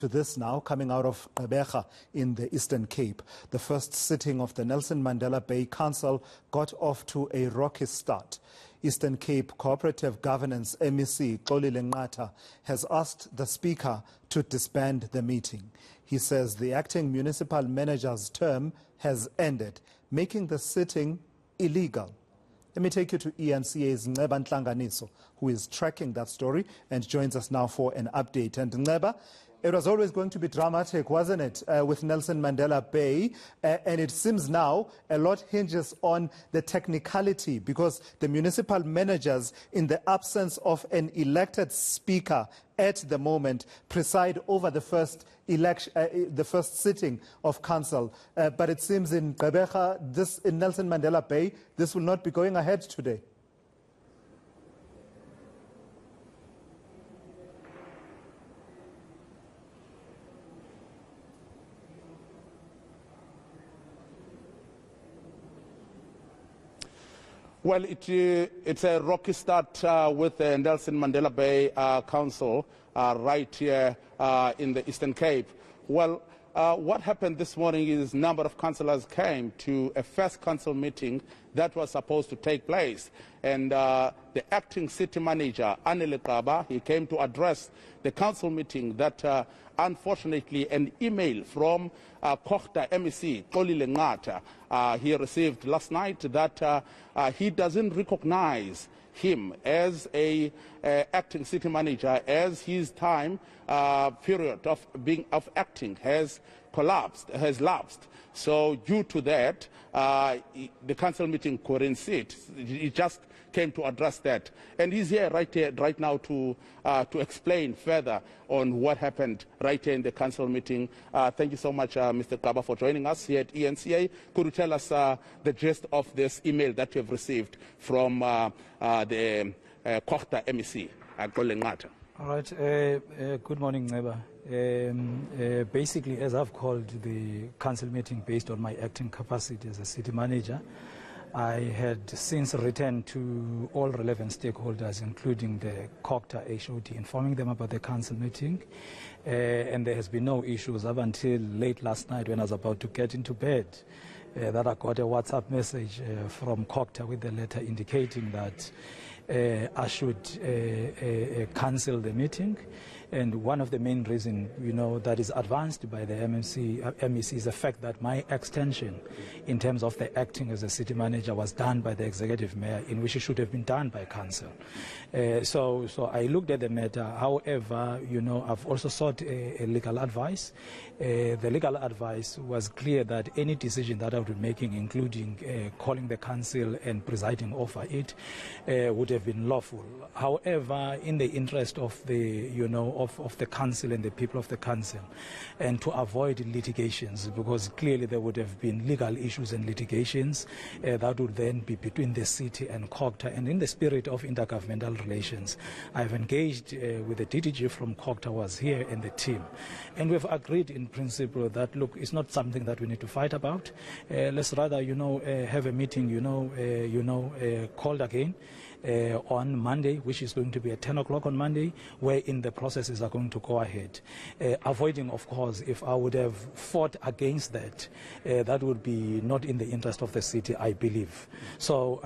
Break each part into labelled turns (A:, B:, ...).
A: To this now, coming out of Gqeberha in the Eastern Cape. The first sitting of the Nelson Mandela Bay Council got off to a rocky start. Eastern Cape Cooperative Governance MEC Xolile Nqatha has asked the Speaker to disband the meeting. He says the acting municipal manager's term has ended, making the sitting illegal. Let me take you to ENCA's Xolile Nqatha, who is tracking that story and joins us now for an update. And Xolile, it was always going to be dramatic, wasn't it, with Nelson Mandela Bay? And it seems now a lot hinges on the technicality, because the municipal managers, in the absence of an elected speaker at the moment, preside over the first election, the first sitting of council. But it seems in Gqeberha, in Nelson Mandela Bay, this will not be going ahead today.
B: Well, it's a rocky start with the Nelson Mandela Bay Council right here in the Eastern Cape. Well, what happened this morning is a number of councillors came to a first council meeting that was supposed to take place. And the acting city manager, Xolile Nqatha, he came to address the council meeting that unfortunately an email from Cape Cogta MEC, Xolile Nqatha, he received last night that he doesn't recognize him as a acting city manager, as his time period of acting has lapsed. So due to that, the council meeting couldn't sit. He just came to address that, and he's here right now to explain further on what happened right here in the council meeting. Thank you so much, Mr. Nqatha, for joining us here at ENCA. Could you tell us the gist of this email that you have received from the Cape Cogta MEC, Xolile Nqatha?
C: All right. Good morning, Neba. Basically, as I've called the council meeting based on my acting capacity as a city manager, I had since written to all relevant stakeholders, including the Cogta HOD, informing them about the council meeting. And there has been no issues up until late last night when I was about to get into bed, that I got a WhatsApp message from Cogta with a letter indicating that I should cancel the meeting. And one of the main reasons, that is advanced by the MEC is the fact that my extension in terms of the acting as a city manager was done by the executive mayor, in which it should have been done by council. So I looked at the matter. However, I've also sought a legal advice. The legal advice was clear that any decision that I would be making, including calling the council and presiding over it, would have been lawful. However, in the interest of the, of the council and the people of the council, and to avoid litigations, because clearly there would have been legal issues and litigations that would then be between the city and Cogta. And in the spirit of intergovernmental relations, I've engaged with the DDG from Cogta was here and the team, and we've agreed in principle that, look, it's not something that we need to fight about. Let's rather, have a meeting, called again on Monday, which is going to be at 10 o'clock on Monday, wherein the processes are going to go ahead. Avoiding, of course, if I would have fought against that, that would be not in the interest of the city, I believe. So,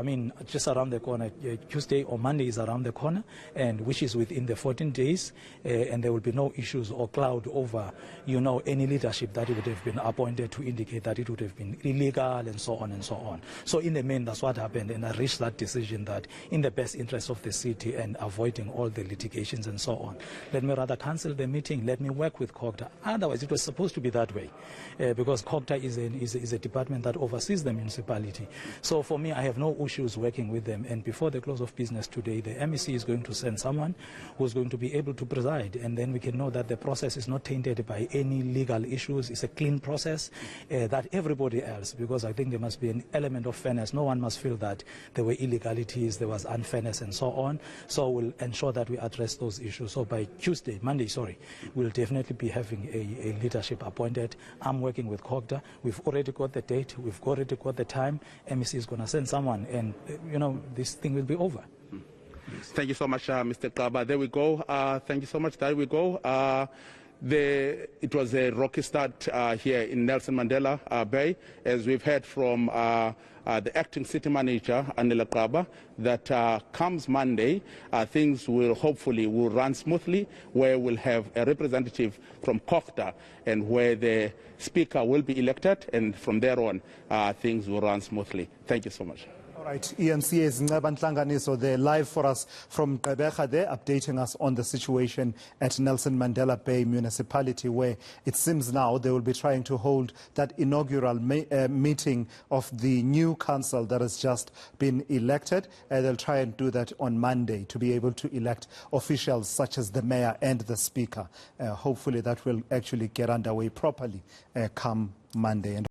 C: just around the corner, Tuesday or Monday is around the corner, and which is within the 14 days, and there will be no issues or cloud over, any leadership that would have been appointed to indicate that it would have been illegal and so on and so on. So in the main, that's what happened, and I reached that decision that in the best interest of the city and avoiding all the litigations and so on, let me rather cancel the meeting. Let me work with Cogta. Otherwise, it was supposed to be that way, because Cogta is a department that oversees the municipality. So for me, I have no issues working with them. And before the close of business today, the MEC is going to send someone who's going to be able to preside, and then we can know that the process is not tainted by any legal issues. It's a clean process that everybody else, because I think there must be an element of fairness. No one must feel that there were illegalities, there was unfairness and so on. So we'll ensure that we address those issues. So by Monday, we'll definitely be having a leadership appointed. I'm working with Cogta. We've already got the date. We've already got the time. MEC is going to send someone, and this thing will be over.
B: Thank you so much, Mr. Nqatha. There we go. Thank you so much. There we go. It was a rocky start here in Nelson Mandela Bay, as we've heard from the acting city manager, Xolile Nqatha, that comes Monday, things will hopefully run smoothly, where we'll have a representative from Cogta and where the speaker will be elected, and from there on, things will run smoothly. Thank you so much.
A: All right, EMCA's Nqatha Ntlanganiso, they're live for us from Gqeberha there, updating us on the situation at Nelson Mandela Bay Municipality, where it seems now they will be trying to hold that inaugural meeting of the new council that has just been elected. They'll try and do that on Monday to be able to elect officials such as the mayor and the speaker. Hopefully that will actually get underway properly come Monday.